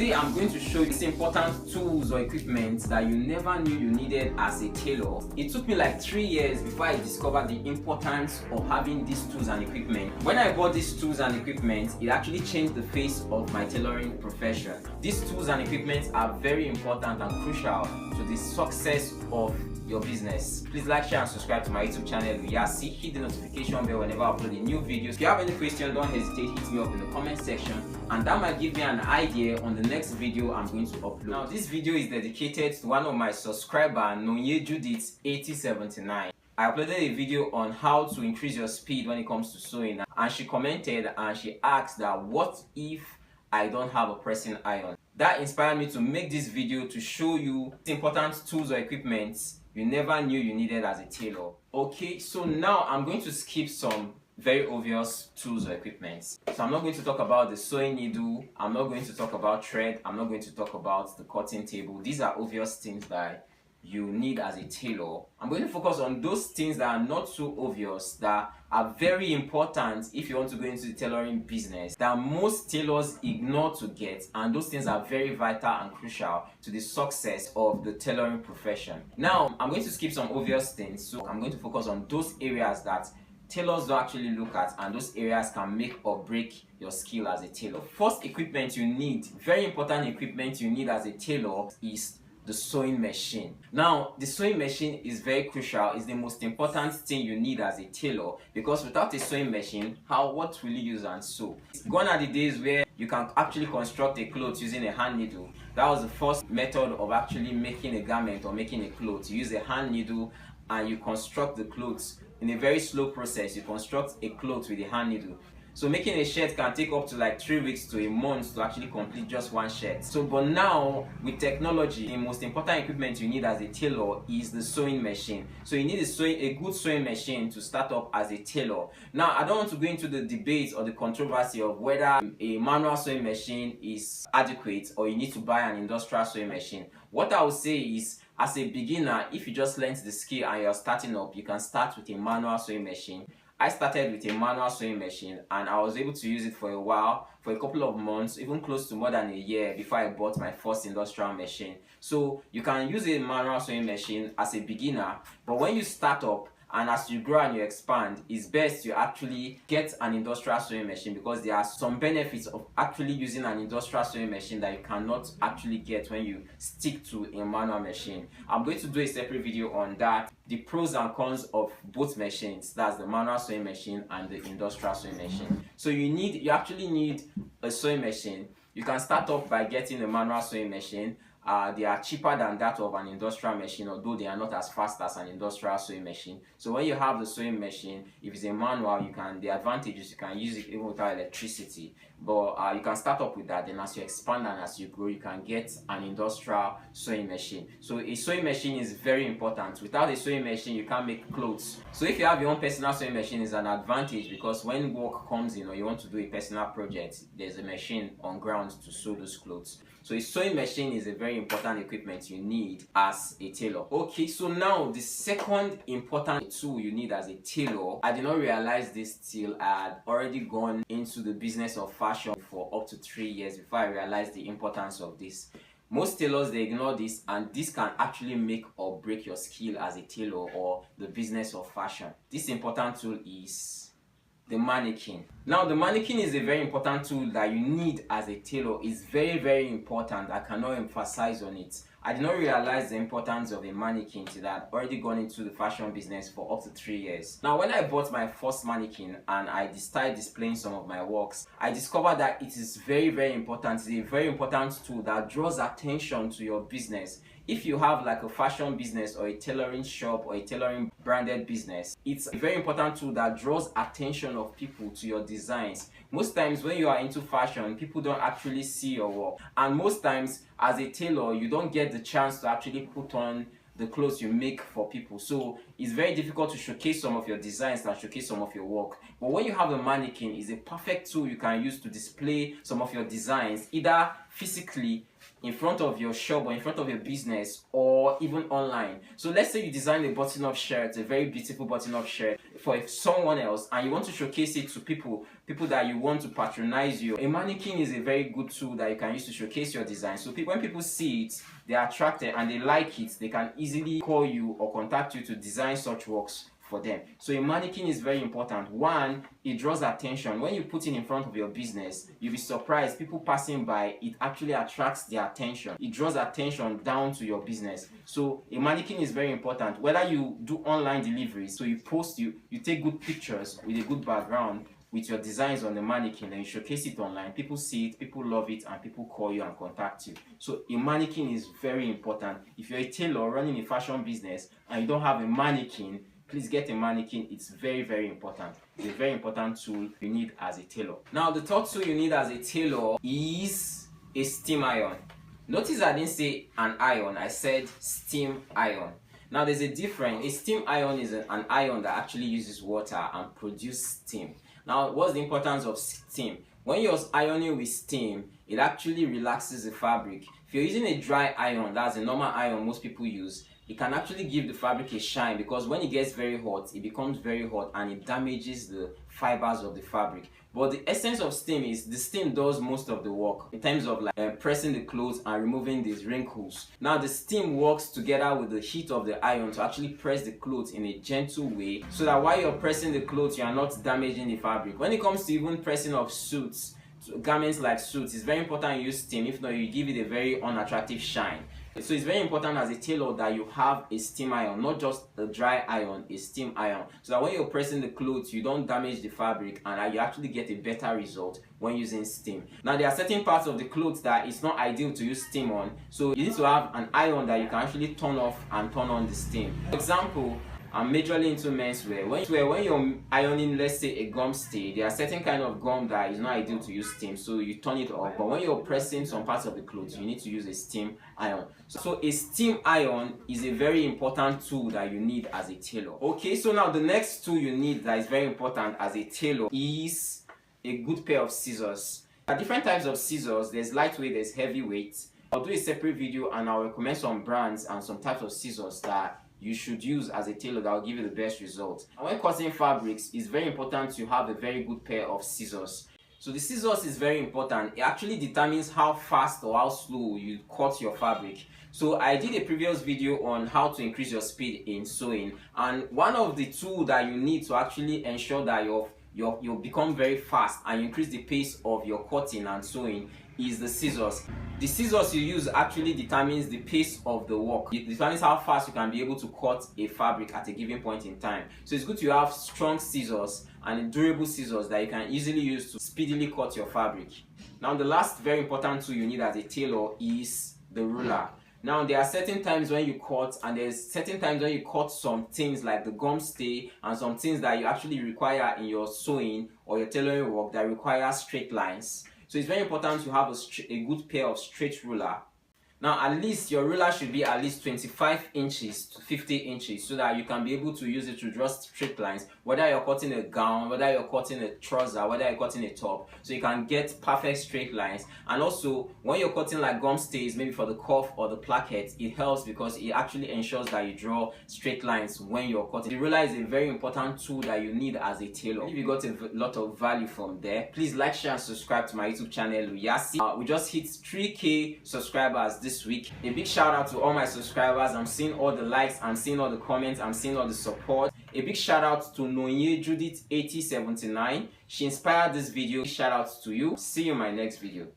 Today I'm going to show you these important tools or equipment that you never knew you needed as a tailor. It took me like 3 years before I discovered the importance of having these tools and equipment. When I bought these tools and equipment, it actually changed the face of my tailoring profession. These tools and equipment are very important and crucial to the success of your business. Please like, share and subscribe to my YouTube channel. Hit the notification bell whenever I upload a new video. If you have any question, don't hesitate, hit me up in the comment section, and that might give me an idea on the next video I'm going to upload. Now this video is dedicated to one of my subscriber, Nonye Judith 8079. I uploaded a video on how to increase your speed when it comes to sewing, and she commented and she asked that what if I don't have a pressing iron. That inspired me to make this video to show you important tools or equipment you never knew you needed as a tailor. Okay, so now I'm going to skip some very obvious tools or equipment. So I'm not going to talk about the sewing needle, I'm not going to talk about thread, I'm not going to talk about the cutting table. These are obvious things that you need as a tailor. I'm going to focus on those things that are not so obvious, that are very important if you want to go into the tailoring business, that most tailors ignore to get, and those things are very vital and crucial to the success of the tailoring profession. Now I'm going to skip some obvious things, so I'm going to focus on those areas that tailors don't actually look at, and those areas can make or break your skill as a tailor. First equipment you need, very important equipment you need as a tailor, is the sewing machine. Now the sewing machine is very crucial. It's the most important thing you need as a tailor, because without a sewing machine, what will you use and sew? Gone are the days where you can actually construct a cloth using a hand needle. That was the first method of actually making a garment or making a cloth. You use a hand needle and you construct the clothes in a very slow process. You construct a cloth with a hand needle. So making a shirt can take up to like 3 weeks to a month to actually complete just one shirt. So but now with technology, the most important equipment you need as a tailor is the sewing machine. So you need a good sewing machine to start up as a tailor. Now I don't want to go into the debate or the controversy of whether a manual sewing machine is adequate or you need to buy an industrial sewing machine. What I would say is, as a beginner, if you just learned the skill and you're starting up, you can start with a manual sewing machine. I started with a manual sewing machine and I was able to use it for a while, for a couple of months, even close to more than a year before I bought my first industrial machine. So you can use a manual sewing machine as a beginner, but when you start up and as you grow and you expand, it's best you actually get an industrial sewing machine, because there are some benefits of actually using an industrial sewing machine that you cannot actually get when you stick to a manual machine. I'm going to do a separate video on that, the pros and cons of both machines, that's the manual sewing machine and the industrial sewing machine. So you actually need a sewing machine. You can start off by getting a manual sewing machine. They are cheaper than that of an industrial machine, although they are not as fast as an industrial sewing machine. So when you have the sewing machine, if it's a manual, the advantage is you can use it even without electricity. But you can start up with that, then as you expand and as you grow, you can get an industrial sewing machine. So a sewing machine is very important. Without a sewing machine, you can't make clothes. So if you have your own personal sewing machine, it's an advantage, because when work comes in or you want to do a personal project, there's a machine on ground to sew those clothes. So a sewing machine is a very important equipment you need as a tailor. Okay, so now the second important tool you need as a tailor, I did not realize this till I had already gone into the business of fashion for up to 3 years before I realized the importance of this. Most tailors, they ignore this, and this can actually make or break your skill as a tailor or the business of fashion. This important tool is the mannequin. Now the mannequin is a very important tool that you need as a tailor. It's very, very important. I cannot emphasize on it. I did not realize the importance of a mannequin till I had already gone into the fashion business for up to 3 years. Now when I bought my first mannequin and I started displaying some of my works, I discovered that it is very, very important. It's a very important tool that draws attention to your business. If you have like a fashion business or a tailoring shop or a tailoring branded business, it's a very important tool that draws attention of people to your designs. Most times when you are into fashion, people don't actually see your work, and most times as a tailor, you don't get the chance to actually put on the clothes you make for people. So it's very difficult to showcase some of your designs and showcase some of your work. But when you have a mannequin, it's a perfect tool you can use to display some of your designs, either physically in front of your shop or in front of your business or even online. So let's say you design a button-up shirt, a very beautiful button-up shirt for someone else, and you want to showcase it to people that you want to patronize you. A mannequin is a very good tool that you can use to showcase your design. So when people see it, they are attracted and they like it, they can easily call you or contact you to design such works for them. So a mannequin is very important. One, it draws attention. When you put it in front of your business, you'll be surprised. People passing by, it actually attracts their attention. It draws attention down to your business. So a mannequin is very important. Whether you do online deliveries, so you post, you take good pictures with a good background with your designs on the mannequin and you showcase it online, people see it, people love it, and people call you and contact you. So a mannequin is very important. If you're a tailor running a fashion business and you don't have a mannequin, please get a mannequin. It's very, very important. It's a very important tool you need as a tailor. Now, the third tool you need as a tailor is a steam iron. Notice I didn't say an iron, I said steam iron. Now, there's a difference. A steam iron is an iron that actually uses water and produces steam. Now, what's the importance of steam? When you're ironing with steam, it actually relaxes the fabric. If you're using a dry iron, that's a normal iron most people use, it can actually give the fabric a shine, because when it gets very hot, it becomes very hot and it damages the fibers of the fabric. But the essence of steam is the steam does most of the work in terms of like pressing the clothes and removing these wrinkles. Now the steam works together with the heat of the iron to actually press the clothes in a gentle way, so that while you're pressing the clothes, you are not damaging the fabric. When it comes to even pressing of suits, garments like suits, it's very important you use steam. If not, you give it a very unattractive shine. So it's very important as a tailor that you have a steam iron, not just a dry iron, a steam iron, so that when you're pressing the clothes, you don't damage the fabric and you actually get a better result when using steam. Now there are certain parts of the clothes that it's not ideal to use steam on, so you need to have an iron that you can actually turn off and turn on the steam. For example, I'm majorly into menswear. When you're ironing, let's say a gum stay, there are certain kind of gum that is not ideal to use steam, so you turn it off. But when you're pressing some parts of the clothes, you need to use a steam iron. So a steam iron is a very important tool that you need as a tailor. Okay, so now the next tool you need that is very important as a tailor is a good pair of scissors. There are different types of scissors. There's lightweight, there's heavyweight. I'll do a separate video and I'll recommend some brands and some types of scissors that you should use as a tailor that will give you the best results. And when cutting fabrics, it's very important to have a very good pair of scissors. So the scissors is very important. It actually determines how fast or how slow you cut your fabric. So I did a previous video on how to increase your speed in sewing, and one of the tools that you need to actually ensure that you become very fast and you increase the pace of your cutting and sewing is the scissors. The scissors you use actually determines the pace of the work. It determines how fast you can be able to cut a fabric at a given point in time. So it's good to have strong scissors and durable scissors that you can easily use to speedily cut your fabric. Now the last very important tool you need as a tailor is the ruler. Now there are certain times when you cut, and there's certain times when you cut some things like the gum stay and some things that you actually require in your sewing or your tailoring work that require straight lines. So it's very important to have a good pair of straight ruler. Now at least your ruler should be at least 25 inches to 50 inches so that you can be able to use it to draw straight lines, whether you're cutting a gown, whether you're cutting a trouser, whether you're cutting a top, so you can get perfect straight lines. And also when you're cutting like gum stays, maybe for the cuff or the placket, it helps because it actually ensures that you draw straight lines when you're cutting. The ruler is a very important tool that you need as a tailor. If you got a lot of value from there, please like, share and subscribe to my YouTube channel Luyasi. We just hit 3K subscribers this week. A big shout out to all my subscribers. I'm seeing all the likes, I'm seeing all the comments, I'm seeing all the support. A big shout out to Noye Judith 8079. She inspired this video. Shout out to you. See you in my next video.